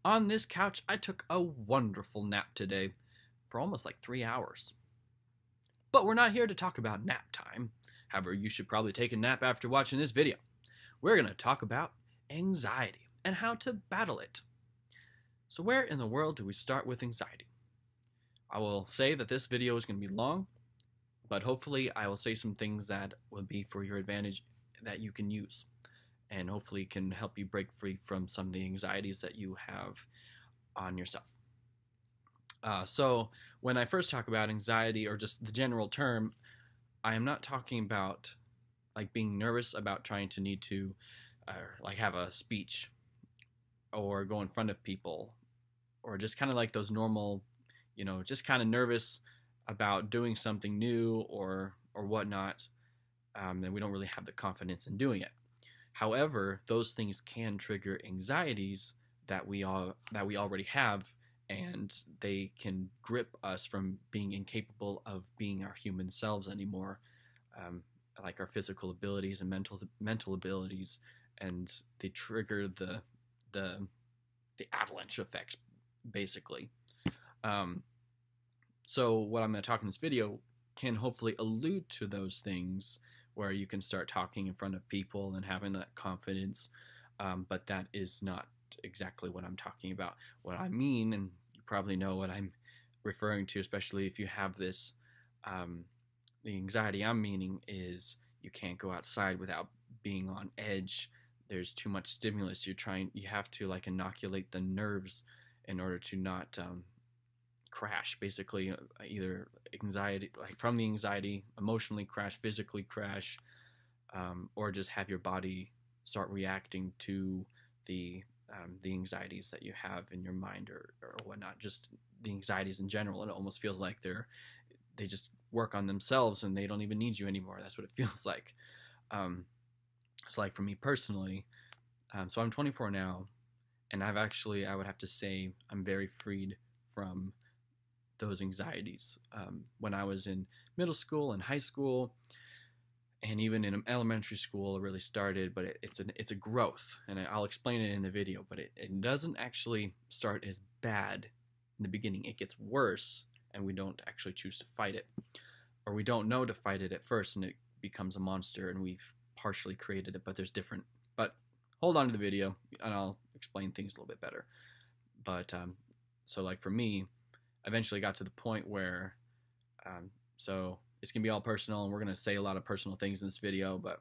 On this couch, I took a wonderful nap today for almost like 3 hours. But we're not here to talk about nap time. However, you should probably take a nap after watching this video. We're going to talk about anxiety and how to battle it. So where in the world do we start with anxiety? I will say that this video is going to be long, but hopefully I will say some things that will be for your advantage that you can use, and hopefully can help you break free from some of the anxieties that you have on yourself. So when I first talk about anxiety, or just the general term, I am not talking about like being nervous about trying to need to like have a speech or go in front of people, or just kind of like those normal, just kind of nervous about doing something new or whatnot, and we don't really have the confidence in doing it. However, those things can trigger anxieties that we already have, and they can grip us from being incapable of being our human selves anymore, like our physical abilities and mental abilities, and they trigger the avalanche effects, basically. So what I'm going to talk in this video can hopefully allude to those things, where you can start talking in front of people and having that confidence, but that is not exactly what I'm talking about. What I mean, and you probably know what I'm referring to, especially if you have this, the anxiety I'm meaning is you can't go outside without being on edge. There's too much stimulus. You have to like inoculate the nerves in order to not crash, basically, either anxiety, like from the anxiety, emotionally crash, physically crash, or just have your body start reacting to the anxieties that you have in your mind, or whatnot, just the anxieties in general. And it almost feels like they just work on themselves and they don't even need you anymore. That's what it feels like. It's like for me personally, so I'm 24 now, and I would have to say I'm very freed from those anxieties. When I was in middle school and high school, and even in elementary school, it really started, but it's a growth, and I'll explain it in the video. But it doesn't actually start as bad in the beginning. It gets worse, and we don't actually choose to fight it, or we don't know to fight it at first, and it becomes a monster, and we've partially created it. But there's different. But hold on to the video, and I'll explain things a little bit better. But so like for me, eventually got to the point where, so it's gonna be all personal, and we're gonna say a lot of personal things in this video, but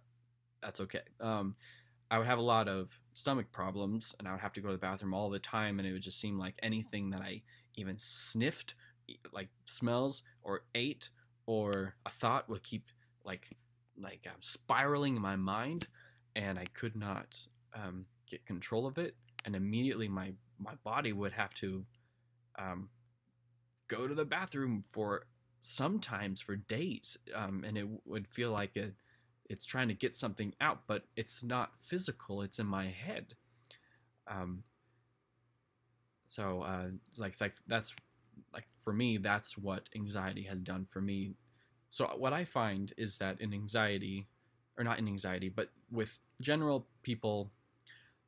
that's okay. I would have a lot of stomach problems, and I would have to go to the bathroom all the time, and it would just seem like anything that I even sniffed, like smells or ate or a thought, would keep like spiraling in my mind, and I could not get control of it, and immediately my body would have to go to the bathroom for sometimes for days, and it would feel like it's trying to get something out, but it's not physical, it's in my head. So like that's like, for me, that's what anxiety has done for me. So what I find is that in anxiety, or not in anxiety, but with general people,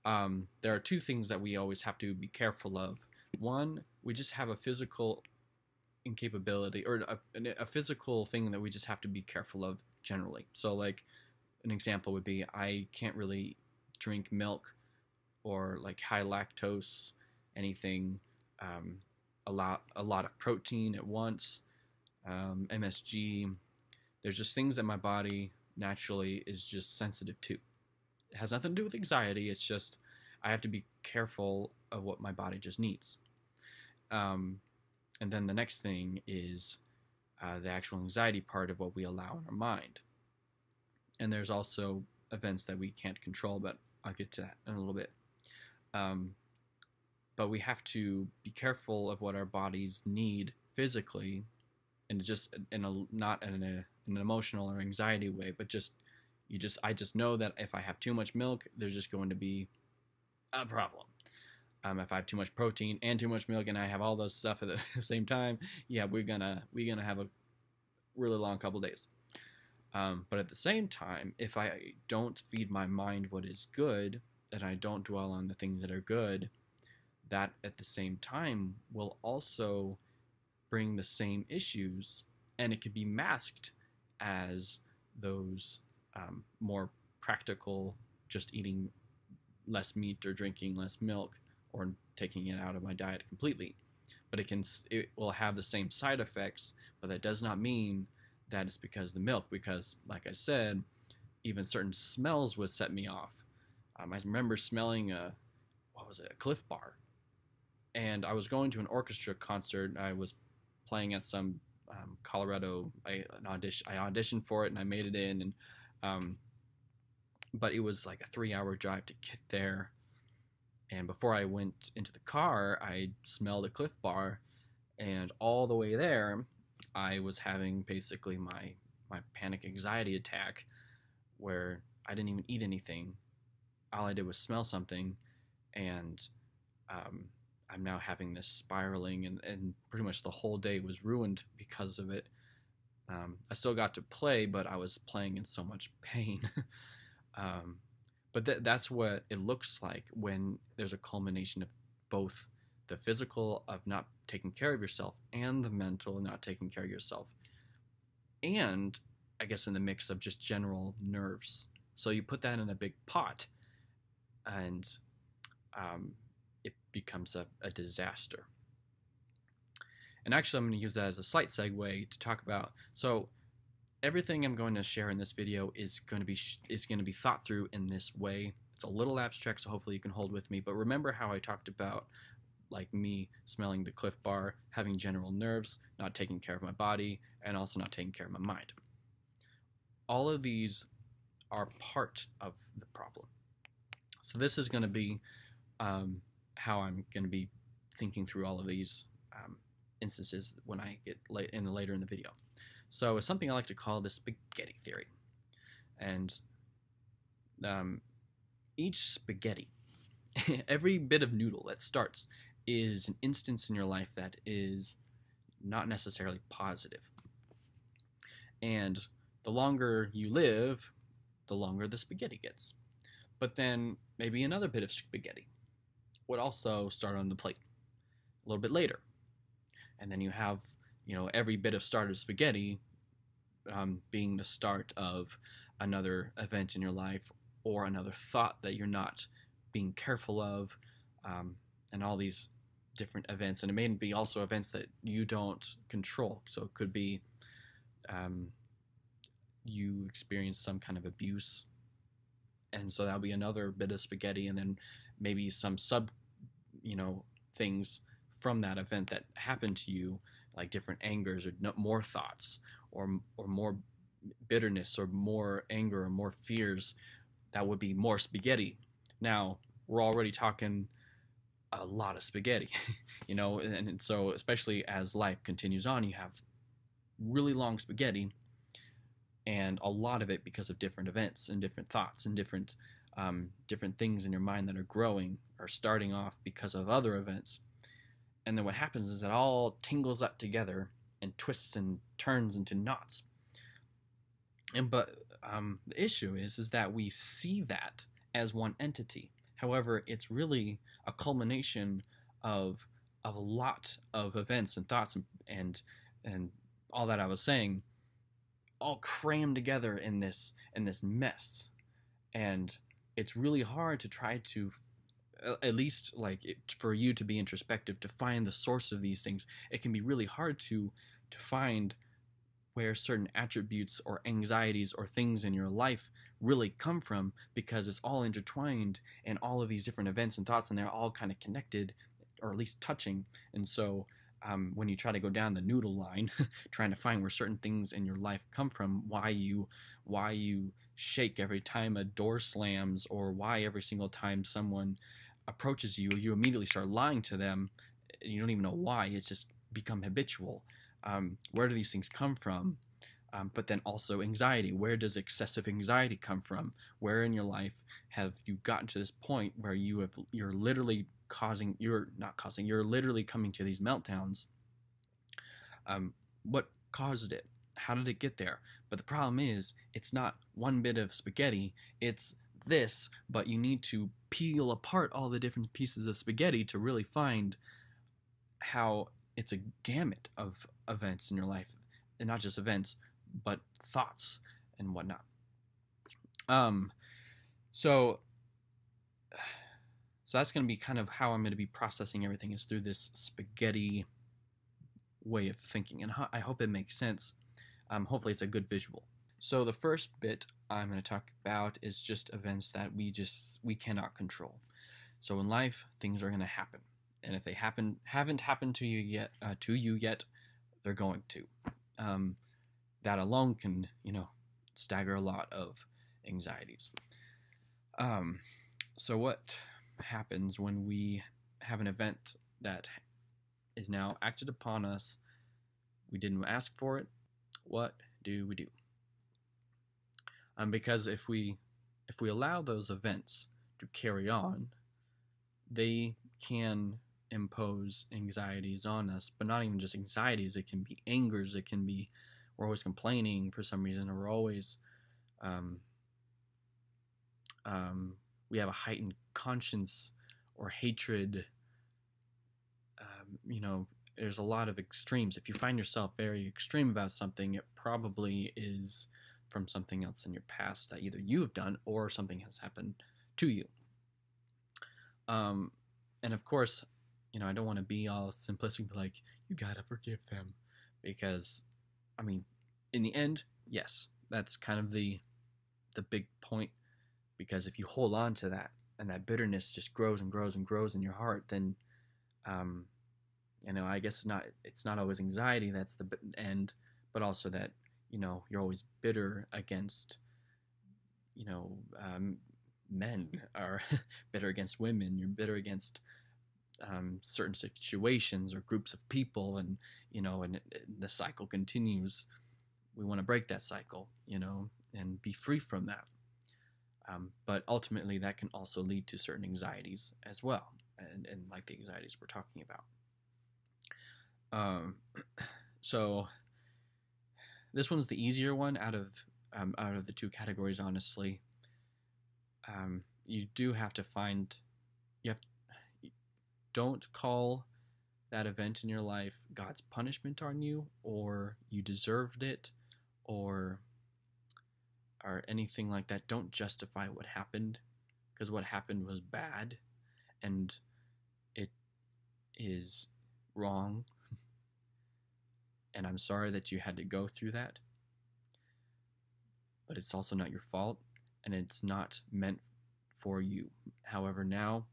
there are two things that we always have to be careful of. One, we just have a physical incapability, or a physical thing that we just have to be careful of generally. So like an example would be, I can't really drink milk or like high lactose anything, a lot of protein at once, MSG. There's just things that my body naturally is just sensitive to. It has nothing to do with anxiety. It's just I have to be careful of what my body just needs. And then the next thing is the actual anxiety part of what we allow in our mind. And there's also events that we can't control, but I'll get to that in a little bit. But we have to be careful of what our bodies need physically, and just not in an emotional or anxiety way, but I just know that if I have too much milk, there's just going to be a problem. If I have too much protein and too much milk, and I have all those stuff at the same time, yeah, we're gonna have a really long couple days. But at the same time, if I don't feed my mind what is good, and I don't dwell on the things that are good, that at the same time will also bring the same issues, and it could be masked as those more practical, just eating less meat or drinking less milk or taking it out of my diet completely. But it will have the same side effects, but that does not mean that it's because of the milk, because like I said, even certain smells would set me off. I remember smelling a Cliff Bar, and I was going to an orchestra concert. I was playing at some Colorado. I auditioned for it and I made it in, and but it was like a 3-hour drive to get there. And before I went into the car, I smelled a Cliff Bar, and all the way there, I was having basically my panic anxiety attack, where I didn't even eat anything. All I did was smell something, and I'm now having this spiraling, and pretty much the whole day was ruined because of it. I still got to play, but I was playing in so much pain. But that's what it looks like when there's a culmination of both the physical of not taking care of yourself and the mental not taking care of yourself. And I guess in the mix of just general nerves. So you put that in a big pot, and it becomes a disaster. And actually, I'm going to use that as a slight segue to talk about. So everything I'm going to share in this video is going to be thought through in this way. It's a little abstract, so hopefully you can hold with me. But remember how I talked about, like, me smelling the Cliff Bar, having general nerves, not taking care of my body, and also not taking care of my mind. All of these are part of the problem. So this is going to be how I'm going to be thinking through all of these instances when I get later in the video. So it's something I like to call the spaghetti theory. And each spaghetti, every bit of noodle that starts, is an instance in your life that is not necessarily positive. And the longer you live, the longer the spaghetti gets. But then maybe another bit of spaghetti would also start on the plate a little bit later. And then you have, every bit of started spaghetti being the start of another event in your life, or another thought that you're not being careful of, and all these different events. And it may be also events that you don't control. So it could be you experience some kind of abuse, and so that'll be another bit of spaghetti. And then maybe some things from that event that happened to you, like different angers or more thoughts, or more bitterness, or more anger, or more fears. That would be more spaghetti. Now we're already talking a lot of spaghetti, and so especially as life continues on, you have really long spaghetti, and a lot of it because of different events and different thoughts and different things in your mind that are growing or starting off because of other events. And then what happens is it all tingles up together and twists and turns into knots. But the issue is that we see that as one entity. However, it's really a culmination of a lot of events and thoughts and all that I was saying, all crammed together in this mess. And it's really hard to try to, at least for you to be introspective, to find the source of these things. It can be really hard to find where certain attributes or anxieties or things in your life really come from, because it's all intertwined in all of these different events and thoughts, and they're all kind of connected, or at least touching. And so when you try to go down the noodle line, trying to find where certain things in your life come from, why you shake every time a door slams, or why every single time someone approaches you, you immediately start lying to them, and you don't even know why. It's just become habitual. Where do these things come from? But then also anxiety. Where does excessive anxiety come from? Where in your life have you gotten to this point where you're literally you're literally coming to these meltdowns? What caused it? How did it get there? But the problem is, it's not one bit of spaghetti, it's this, but you need to peel apart all the different pieces of spaghetti to really find how it's a gamut of events in your life, and not just events, but thoughts and whatnot. So that's going to be kind of how I'm going to be processing everything, is through this spaghetti way of thinking, and I hope it makes sense. Hopefully it's a good visual. So the first bit I'm going to talk about is just events that we cannot control. So in life, things are going to happen, and if they haven't happened to you yet, they're going to. That alone can, stagger a lot of anxieties. So what happens when we have an event that is now acted upon us? We didn't ask for it. What do we do? Because if we allow those events to carry on, they can impose anxieties on us, but not even just anxieties. It can be angers. It can be we're always complaining for some reason, or we're always we have a heightened conscience or hatred. There's a lot of extremes. If you find yourself very extreme about something, it probably is from something else in your past that either you have done or something has happened to you. And of course, I don't want to be all simplistic, like, you gotta forgive them, because, in the end, yes, that's kind of the big point, because if you hold on to that, and that bitterness just grows and grows and grows in your heart, then, I guess it's not always anxiety that's the end, but also that, you're always bitter against, men, or bitter against women, you're bitter against certain situations or groups of people, and and the cycle continues. We want to break that cycle, and be free from that. But ultimately, that can also lead to certain anxieties as well, and like the anxieties we're talking about. So this one's the easier one out of the two categories, honestly. You do have to find, don't call that event in your life God's punishment on you, or you deserved it, or anything like that. Don't justify what happened, because what happened was bad, and it is wrong, and I'm sorry that you had to go through that, but it's also not your fault, and it's not meant for you. However, now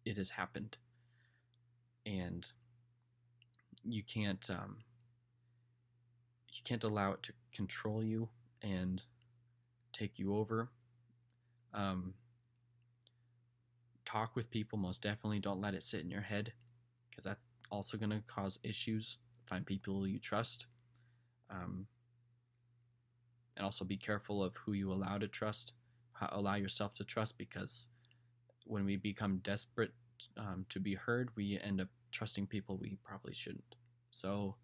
it has happened, and you can't allow it to control you and take you over. Talk with people, most definitely. Don't let it sit in your head, because that's also going to cause issues. Find people you trust, and also be careful of who you allow yourself to trust, because when we become desperate to be heard, we end up trusting people we probably shouldn't. So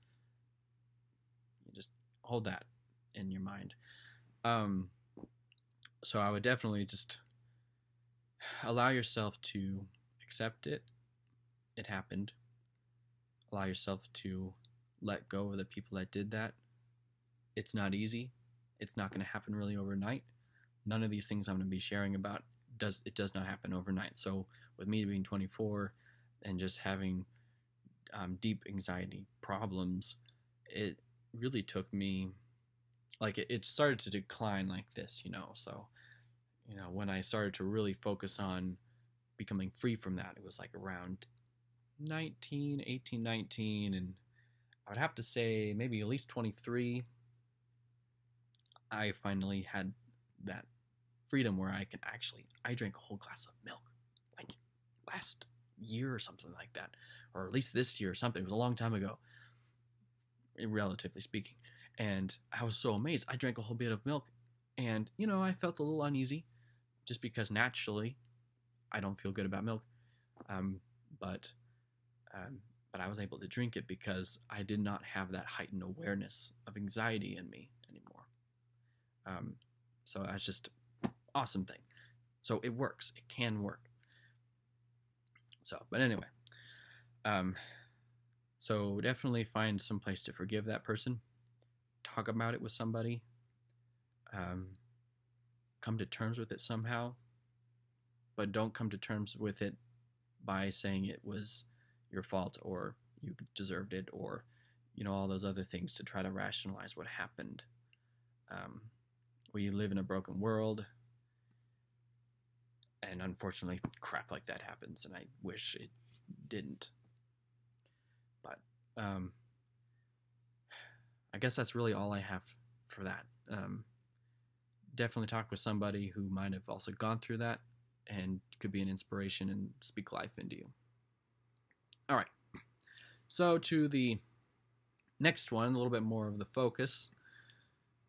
you just hold that in your mind. So I would definitely just allow yourself to accept it. It happened. Allow yourself to let go of the people that did that. It's not easy. It's not going to happen really overnight. None of these things I'm going to be sharing about does not happen overnight. So with me being 24 and just having deep anxiety problems, it really took me, like, it started to decline like this, so when I started to really focus on becoming free from that, it was like around 18, 19, and I would have to say maybe at least 23, I finally had that freedom where I drank a whole glass of milk, like last year or something like that, or at least this year or something. It was a long time ago, relatively speaking, and I was so amazed. I drank a whole bit of milk, and I felt a little uneasy, just because naturally I don't feel good about milk, but I was able to drink it because I did not have that heightened awareness of anxiety in me anymore. So that's just an awesome thing. So it works. It can work. So, but anyway, so definitely find some place to forgive that person. Talk about it with somebody. Come to terms with it somehow. But don't come to terms with it by saying it was your fault or you deserved it, or all those other things to try to rationalize what happened. We live in a broken world, and unfortunately crap like that happens, and I wish it didn't. But I guess that's really all I have for that. Definitely talk with somebody who might have also gone through that and could be an inspiration and speak life into you. All right. So to the next one, a little bit more of the focus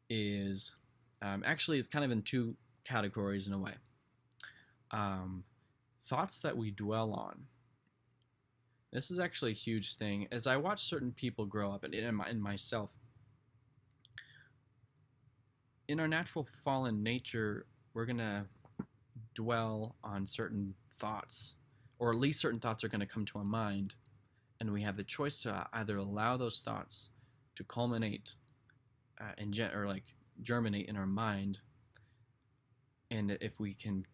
is actually it's kind of in two categories in a way. Thoughts that we dwell on. This is actually a huge thing. As I watch certain people grow up, and in myself, in our natural fallen nature, we're going to dwell on certain thoughts, or at least certain thoughts are going to come to our mind, and we have the choice to either allow those thoughts to culminate or like germinate in our mind, and if we can,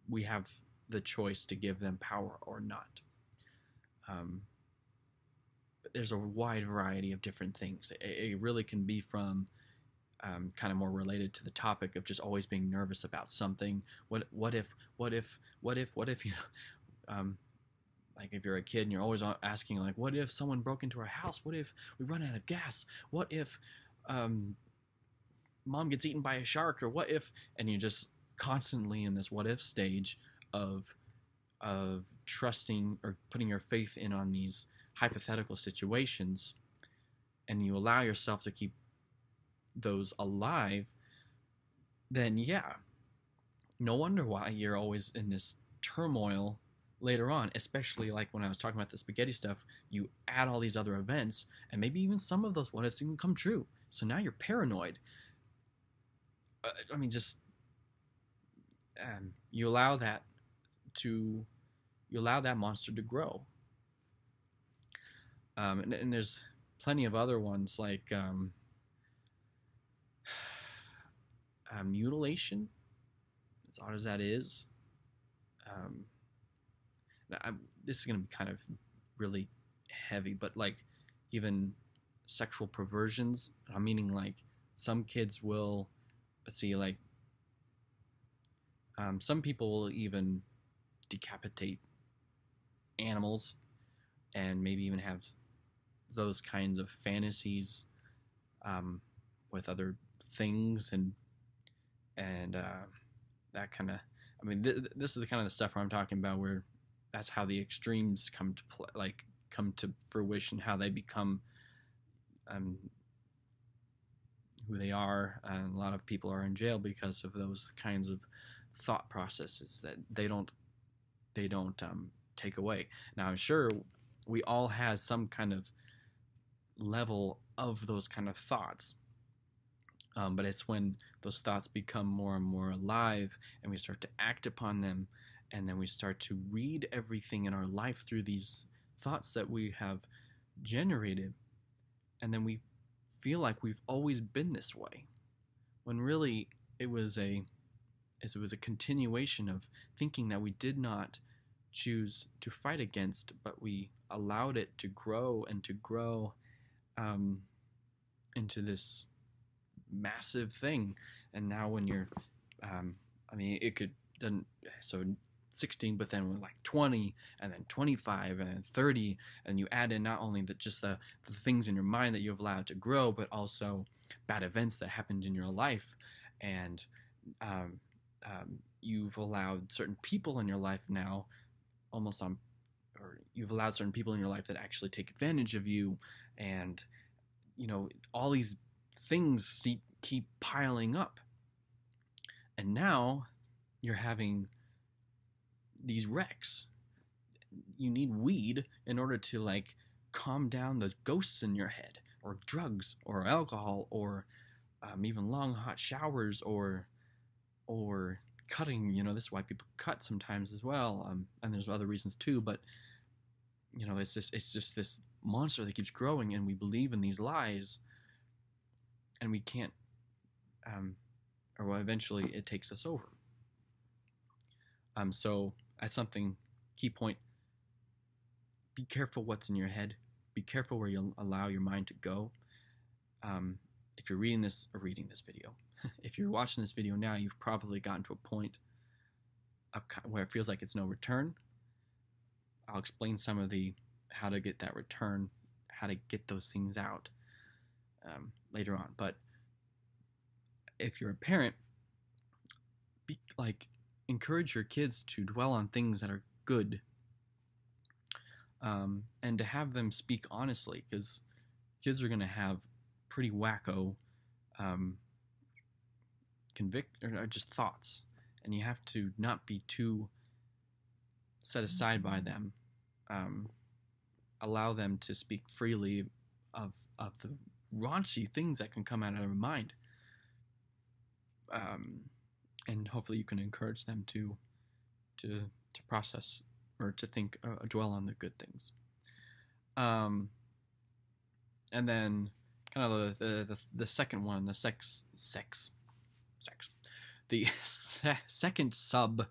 we have the choice to give them power or not. But there's a wide variety of different things. It really can be from kind of more related to the topic of just always being nervous about something. What if like if you're a kid and you're always asking like, what if someone broke into our house? What if we run out of gas? What if mom gets eaten by a shark? Or what if, and you're just constantly in this what if stage of trusting or putting your faith in on these hypothetical situations, and you allow yourself to keep those alive, then yeah, no wonder why you're always in this turmoil later on, especially like when I was talking about the spaghetti stuff. You add all these other events, and maybe even some of those what ifs even come true, so now you're paranoid. You allow that monster to grow. And there's plenty of other ones like mutilation, as odd as that is. This is going to be kind of really heavy, but like even sexual perversions. I'm meaning like some kids will like some people will even decapitate animals and maybe even have those kinds of fantasies with other things and that kind of. I mean, this is the kind of the stuff where I'm talking about, where that's how the extremes come to fruition, how they become who they are, and a lot of people are in jail because of those kinds of thought processes that they don't take away. Now, I'm sure we all had some kind of level of those kind of thoughts, but it's when those thoughts become more and more alive and we start to act upon them, and then we start to read everything in our life through these thoughts that we have generated, and then we feel like we've always been this way, when really it was a continuation of thinking that we did not choose to fight against, but we allowed it to grow and to grow into this massive thing. And now when you're it could doesn't so 16, but then we're like 20 and then 25 and then 30, and you add in not only just the things in your mind that you've allowed to grow, but also bad events that happened in your life, and you've allowed certain people in your life now or you've allowed certain people in your life that actually take advantage of you, and all these things keep piling up, and now you're having these wrecks. You need weed in order to like calm down the ghosts in your head, or drugs, or alcohol, or even long hot showers, or cutting, this is why people cut sometimes as well, and there's other reasons too, but it's just this monster that keeps growing, and we believe in these lies, and we can't, or well, eventually it takes us over. So that's something, key point, be careful what's in your head, be careful where you allow your mind to go. If you're reading this video, if you're watching this video now, you've probably gotten to a point of where it feels like it's no return. I'll explain some of how to get that return, how to get those things out later on. But if you're a parent, encourage your kids to dwell on things that are good, and to have them speak honestly, because kids are going to have pretty wacko or just thoughts, and you have to not be too set aside by them. Allow them to speak freely of the raunchy things that can come out of their mind, and hopefully you can encourage them to process or to think, dwell on the good things. And then kind of the second one, the sex. The second sub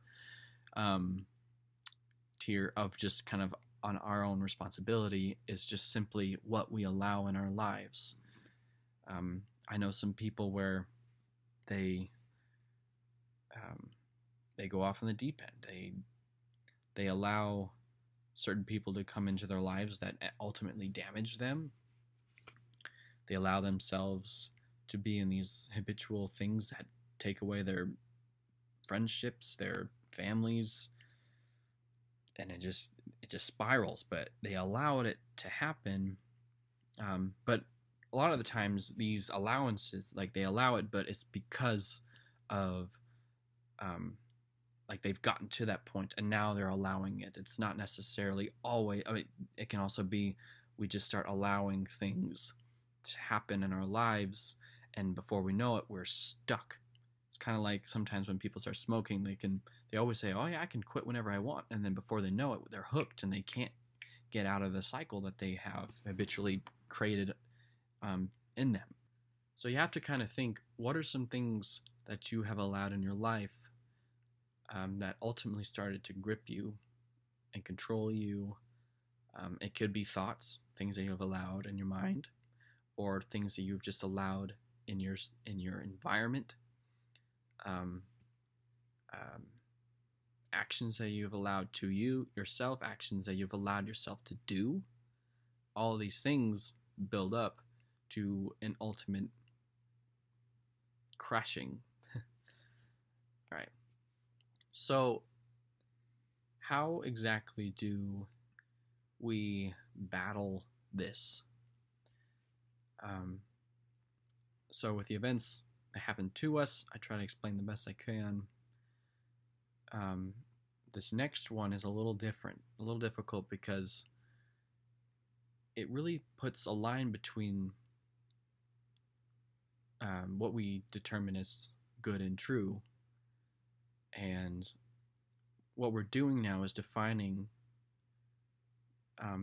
tier of just kind of on our own responsibility is just simply what we allow in our lives. I know some people where they go off on the deep end. They allow certain people to come into their lives that ultimately damage them. They allow themselves to be in these habitual things that take away their friendships, their families, and it just spirals. But they allowed it to happen. But a lot of the times these allowances, they allow it, but it's because of they've gotten to that point and now they're allowing it. It's not necessarily always, it can also be we just start allowing things to happen in our lives, and before we know it, we're stuck. It's kind of like sometimes when people start smoking, they always say, oh yeah, I can quit whenever I want, and then before they know it, they're hooked and they can't get out of the cycle that they have habitually created in them. So you have to kind of think, what are some things that you have allowed in your life that ultimately started to grip you and control you? It could be thoughts, things that you have allowed in your mind, or things that you've just allowed in your environment, actions that you've allowed to yourself, actions that you've allowed yourself to do. All these things build up to an ultimate crashing. All right. So how exactly do we battle this? So with the events that happen to us, I try to explain the best I can. This next one is a little different, a little difficult, because it really puts a line between what we determine as good and true, and what we're doing now is defining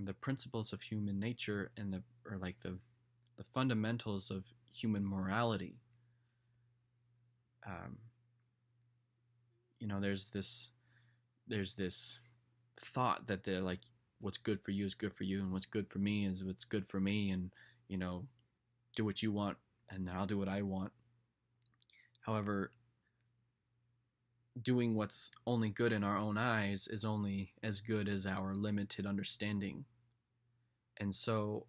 the principles of human nature and the fundamentals of human morality. There's this thought that they're like, what's good for you is good for you, and what's good for me is what's good for me, and do what you want and then I'll do what I want. However, doing what's only good in our own eyes is only as good as our limited understanding. And so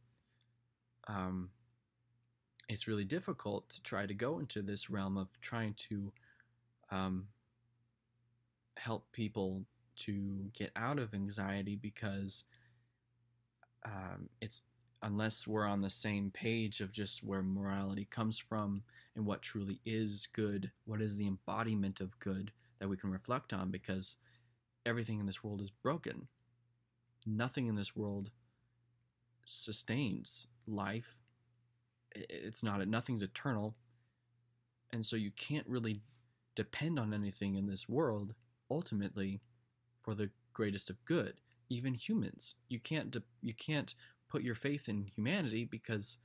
it's really difficult to try to go into this realm of trying to help people to get out of anxiety, because it's, unless we're on the same page of just where morality comes from and what truly is good, what is the embodiment of good that we can reflect on, because everything in this world is broken. Nothing in this world sustains life. Nothing's eternal. And so you can't really depend on anything in this world ultimately for the greatest of good. Even humans, you can't put your faith in humanity because,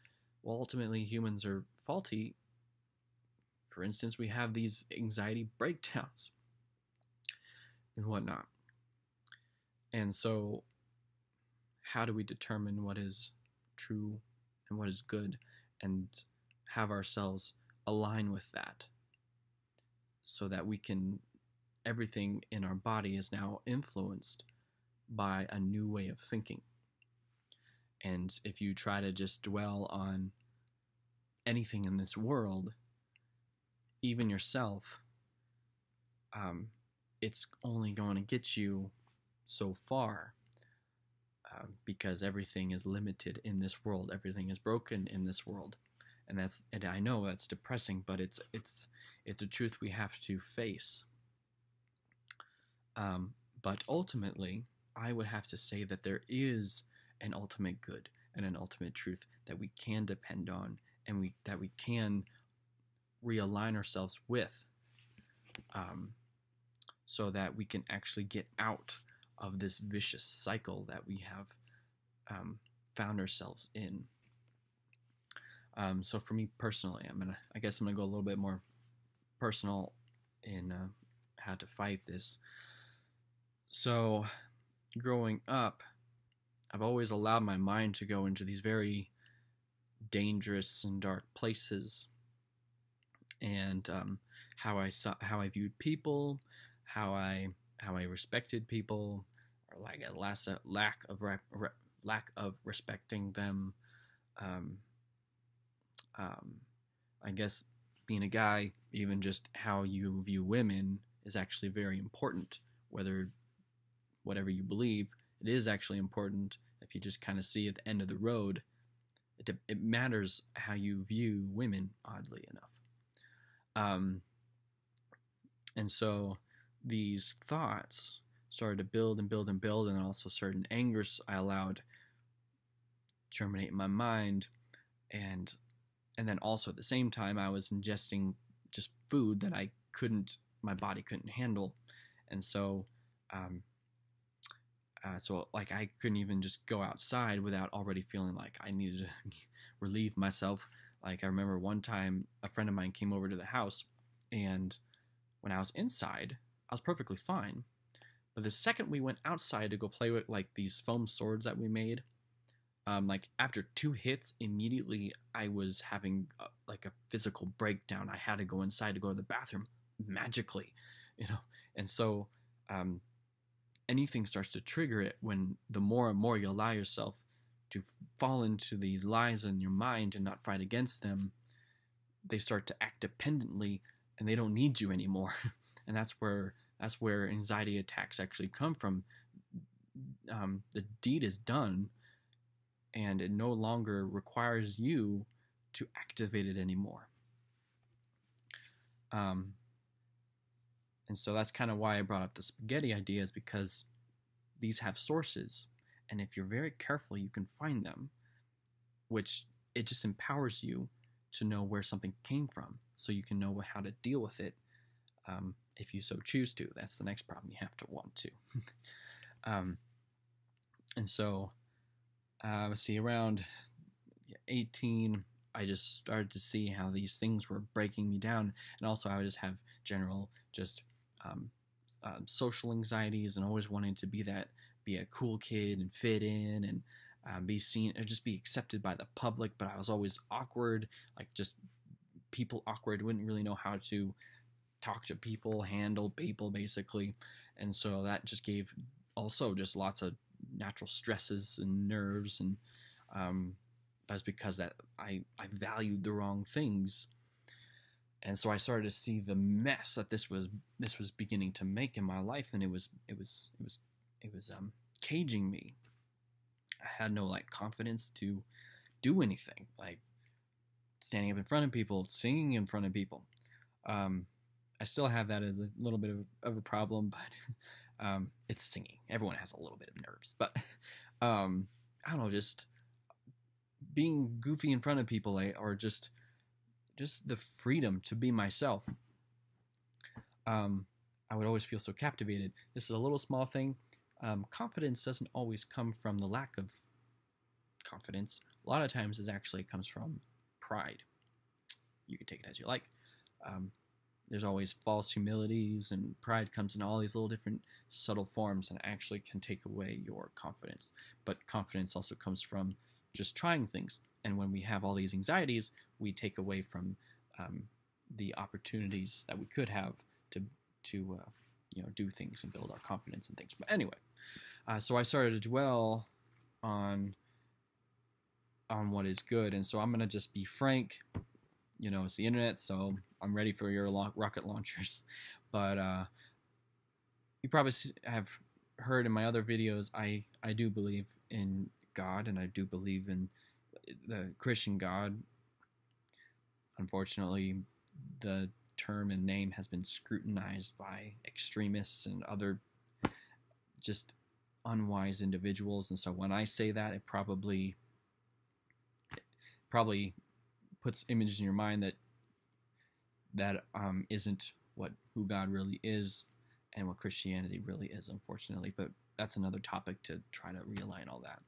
well, ultimately humans are faulty. For instance, we have these anxiety breakdowns and whatnot. And so how do we determine what is true and what is good and have ourselves align with that so that we can, everything in our body is now influenced by a new way of thinking. And if you try to just dwell on anything in this world, even yourself, it's only going to get you so far, because everything is limited in this world. Everything is broken in this world, and I know that's depressing, but it's a truth we have to face. But ultimately, I would have to say that there is an ultimate good and an ultimate truth that we can depend on, and that we can realign ourselves with, so that we can actually get out of this vicious cycle that we have found ourselves in. So for me personally, I guess I'm gonna go a little bit more personal in how to fight this. So growing up, I've always allowed my mind to go into these very dangerous and dark places, and how I viewed people, how I respected people, or like a lack of respecting them. I guess being a guy, even just how you view women is actually very important. Whatever you believe, it is actually important. If you just kind of see at the end of the road, it matters how you view women, oddly enough. And so these thoughts started to build and build and build, and also certain angers I allowed germinate in my mind, and then also at the same time I was ingesting just food that my body couldn't handle, and so like I couldn't even just go outside without already feeling like I needed to relieve myself. Like I remember one time a friend of mine came over to the house, and when I was inside, I was perfectly fine. But the second we went outside to go play with like these foam swords that we made, like after 2 hits, immediately I was having like a physical breakdown. I had to go inside to go to the bathroom magically, And so anything starts to trigger it when the more and more you allow yourself to fall into these lies in your mind and not fight against them, they start to act dependently and they don't need you anymore. And that's where anxiety attacks actually come from. The deed is done, and it no longer requires you to activate it anymore. And so that's kind of why I brought up the spaghetti idea, is because these have sources, and if you're very careful, you can find them, which it just empowers you to know where something came from, so you can know how to deal with it, if you so choose to. That's the next problem, you have to want to. And so, let's see, around 18, I just started to see how these things were breaking me down, and also I would just have general social anxieties, and always wanting to be a cool kid and fit in, and be seen or just be accepted by the public. But I was always awkward, like just people awkward, wouldn't really know how to talk to people, handle people basically. And so that just gave also just lots of natural stresses and nerves, and that's because that I valued the wrong things. And so I started to see the mess that this was beginning to make in my life, and it was caging me. I had no confidence to do anything, like standing up in front of people, singing in front of people. I still have that as a little bit of a problem, but it's singing. Everyone has a little bit of nerves, but I don't know, just being goofy in front of people, or just the freedom to be myself. I would always feel so captivated. This is a little small thing. Confidence doesn't always come from the lack of confidence. A lot of times it actually comes from pride. You can take it as you like. There's always false humilities, and pride comes in all these little different subtle forms and actually can take away your confidence. But confidence also comes from just trying things. And when we have all these anxieties, we take away from the opportunities that we could have to do things and build our confidence and things. But anyway, so I started to dwell on what is good, and so I'm gonna just be frank. It's the internet, so I'm ready for your rocket launchers. But you probably have heard in my other videos, I do believe in God, and I do believe in the Christian God. Unfortunately, the term and name has been scrutinized by extremists and other just unwise individuals, and so when I say that, it probably puts images in your mind that isn't who God really is and what Christianity really is, unfortunately. But that's another topic to try to realign all that.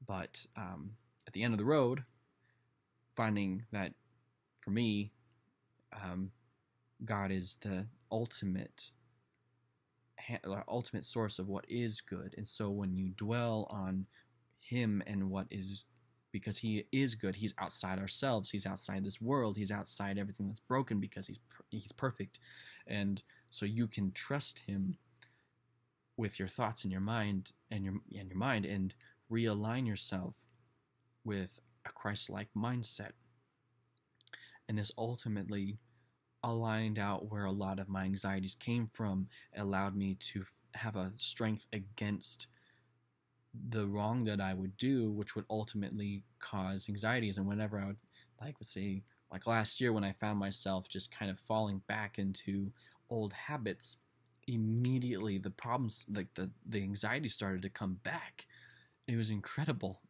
But at the end of the road, finding that for me, God is the ultimate source of what is good, and so when you dwell on Him and what is, because He is good, He's outside ourselves, He's outside this world, He's outside everything that's broken, because He's perfect, and so you can trust Him with your thoughts and your mind and realign yourself with a Christ-like mindset, and this ultimately aligned out where a lot of my anxieties came from. It allowed me to have a strength against the wrong that I would do, which would ultimately cause anxieties. And whenever I would, let's say, last year when I found myself just kind of falling back into old habits, immediately the problems, the anxiety started to come back. It was incredible.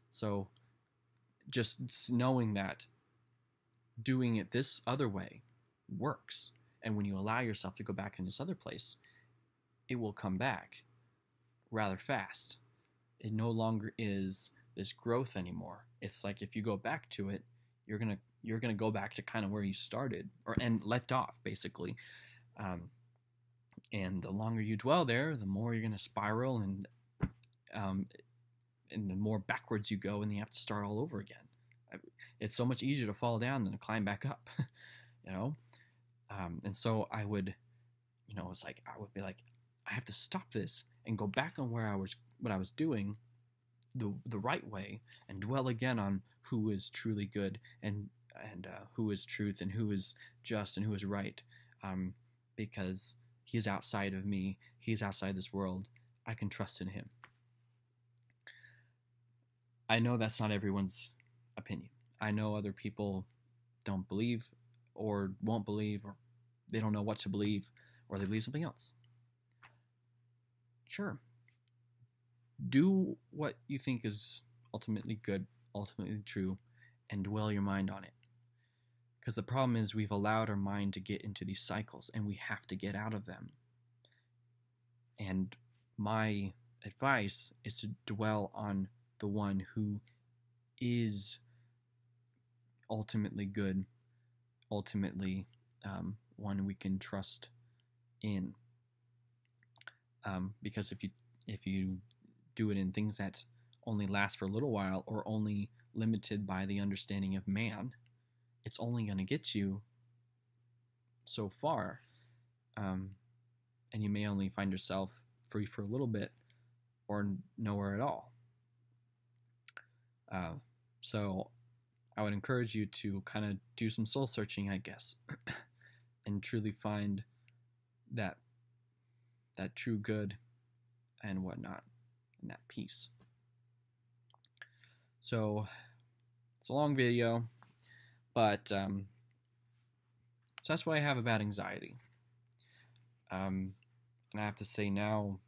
So just knowing that doing it this other way works, and when you allow yourself to go back in this other place, it will come back rather fast. It no longer is this growth anymore. It's like if you go back to it, you're gonna go back to kind of where you started and left off, basically. And the longer you dwell there, the more you're gonna spiral, and the more backwards you go, and you have to start all over again. It's so much easier to fall down than to climb back up, and so I would, it's like I would be like, I have to stop this and go back on what I was doing the right way, and dwell again on who is truly good, and who is truth, and who is just, and who is right, because He's outside of me, He's outside this world. I can trust in Him. I know that's not everyone's opinion. I know other people don't believe, or won't believe, or they don't know what to believe, or they believe something else. Sure. Do what you think is ultimately good, ultimately true, and dwell your mind on it. Because the problem is we've allowed our mind to get into these cycles, and we have to get out of them. And my advice is to dwell on the one who is ultimately good, ultimately one we can trust in. Because if you do it in things that only last for a little while, or only limited by the understanding of man, it's only going to get you so far, and you may only find yourself free for a little bit, or nowhere at all. So I would encourage you to kind of do some soul searching, I guess, and truly find that true good and whatnot, and that peace. So it's a long video, but so that's what I have about anxiety. And I have to say now,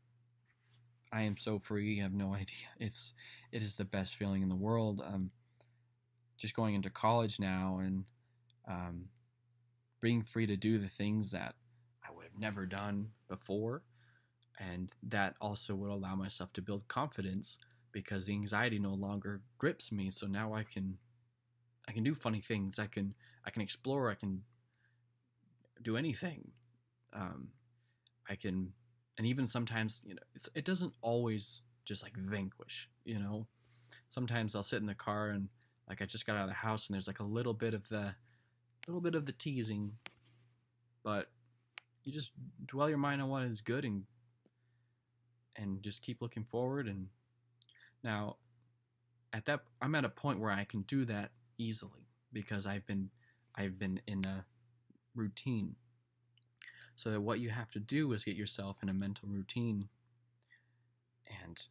I am so free. You have no idea. It is the best feeling in the world. Just going into college now, and being free to do the things that I would have never done before. And that also would allow myself to build confidence because the anxiety no longer grips me. So now I can do funny things. I can explore. I can do anything. I can, and even sometimes, it doesn't always just like vanquish, Sometimes I'll sit in the car and like I just got out of the house and there's like a little bit of the teasing, but you just dwell your mind on what is good and just keep looking forward. And now I'm at a point where I can do that easily because I've been in a routine. So that what you have to do is get yourself in a mental routine and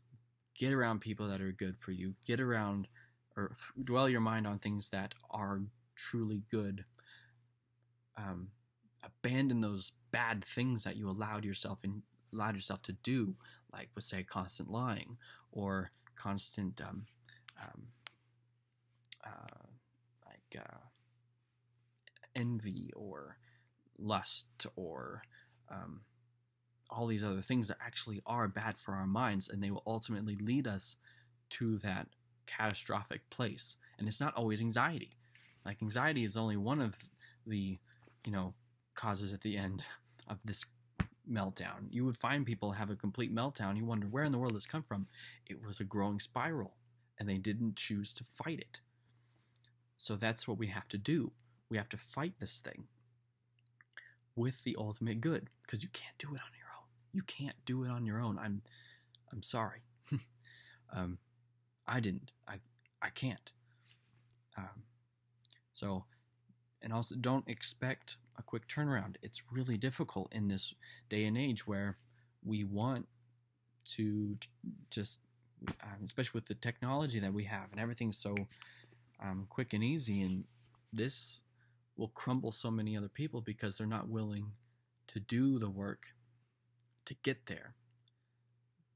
get around people that are good for you. Get around or dwell your mind on things that are truly good. Abandon those bad things that you allowed yourself to do, like with say constant lying or constant envy or lust or all these other things that actually are bad for our minds, and they will ultimately lead us to that catastrophic place. And it's not always anxiety. Like anxiety is only one of the causes at the end of this meltdown. You would find people have a complete meltdown. You wonder where in the world this come from. It was a growing spiral, and they didn't choose to fight it. So that's what we have to do. We have to fight this thing with the ultimate good, because you can't do it on your own. You can't do it on your own. I'm sorry. I didn't. I can't. So, and also don't expect a quick turnaround. It's really difficult in this day and age where we want to just, especially with the technology that we have and everything's so quick and easy, and this will crumble so many other people because they're not willing to do the work to get there.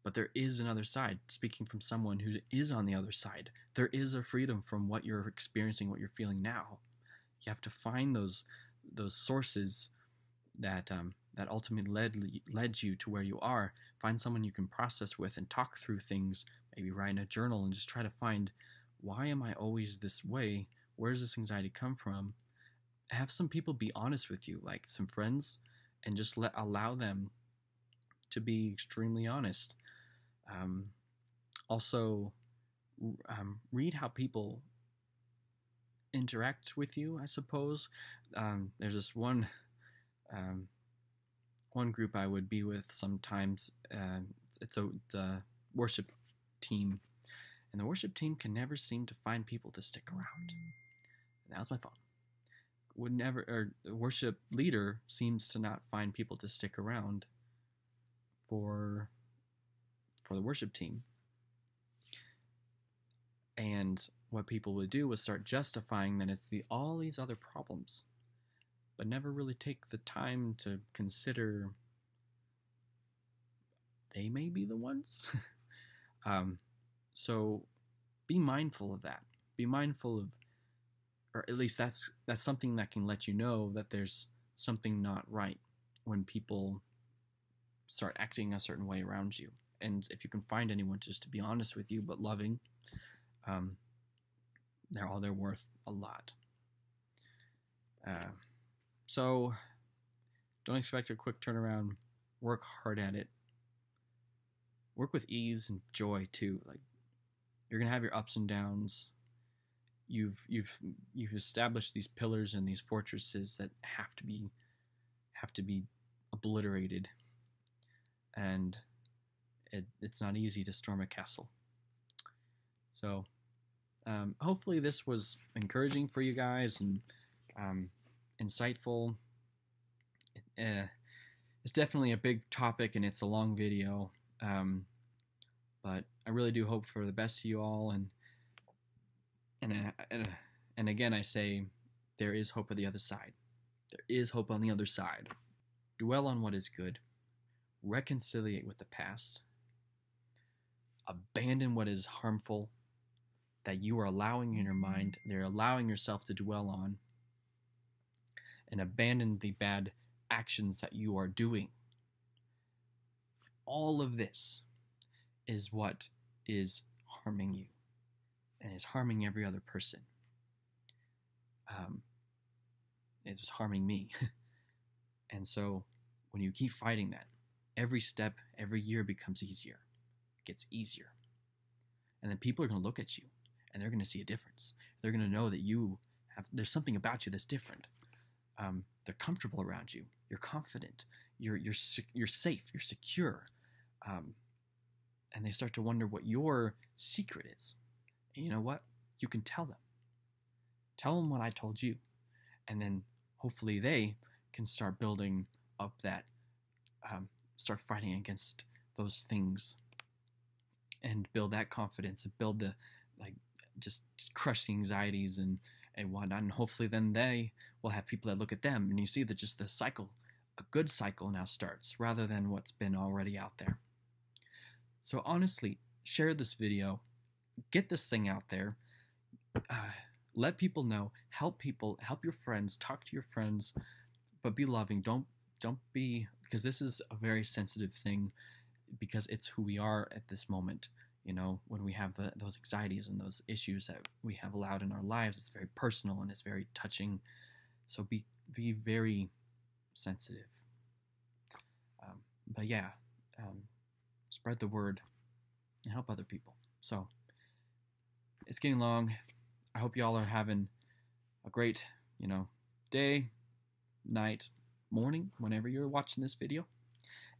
But there is another side. Speaking from someone who is on the other side, there is a freedom from what you're experiencing, what you're feeling now. You have to find those sources that ultimately led you to where you are. Find someone you can process with and talk through things. Maybe write in a journal and just try to find, why am I always this way? Where does this anxiety come from? Have some people be honest with you, like some friends, and just allow them to be extremely honest. Also, read how people interact with you, I suppose. There's this one group I would be with sometimes. It's a worship team, and the worship team can never seem to find people to stick around. And that was my fault. The worship leader seems to not find people to stick around for the worship team. And what people would do was start justifying that it's all these other problems, but never really take the time to consider they may be the ones. So be mindful of that. Be mindful of, or at least that's something that can let you know that there's something not right when people start acting a certain way around you. And if you can find anyone just to be honest with you but loving, they're worth a lot. So don't expect a quick turnaround. Work hard at it. Work with ease and joy too. Like, you're gonna have your ups and downs. You've established these pillars and these fortresses that have to be obliterated, and it's not easy to storm a castle. So hopefully this was encouraging for you guys and insightful. It's definitely a big topic and it's a long video, but I really do hope for the best of you all, and again I say there is hope on the other side. There is hope on the other side. Dwell on what is good. Reconciliate with the past. Abandon what is harmful that you are allowing in your mind, they're allowing yourself to dwell on, and abandon the bad actions that you are doing. All of this is what is harming you and is harming every other person. It was harming me. And so when you keep fighting that, every step, every year becomes easier. It gets easier. And then people are going to look at you and they're going to see a difference. They're going to know that there's something about you that's different. They're comfortable around you. You're confident. You're safe. You're secure. And they start to wonder what your secret is. And you know what? You can tell them. Tell them what I told you. And then hopefully they can start building up that, start fighting against those things and build that confidence and build the, just crush the anxieties and whatnot. And hopefully then they will have people that look at them and you see that just the cycle, a good cycle now starts rather than what's been already out there. So honestly, share this video, get this thing out there, let people know, help people, help your friends, talk to your friends, but be loving. Don't be, because this is a very sensitive thing, because it's who we are at this moment. You know, when we have those anxieties and those issues that we have allowed in our lives, it's very personal and it's very touching. So be very sensitive. But yeah, spread the word and help other people. So it's getting long. I hope y'all are having a great, day, night, morning, whenever you're watching this video.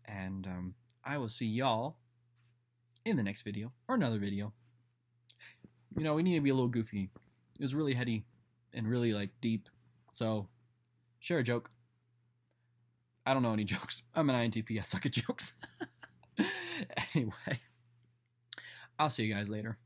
And I will see y'all in the next video or another video. We need to be a little goofy. It was really heady and really deep. So share a joke. I don't know any jokes. I'm an INTP. I suck at jokes. Anyway, I'll see you guys later.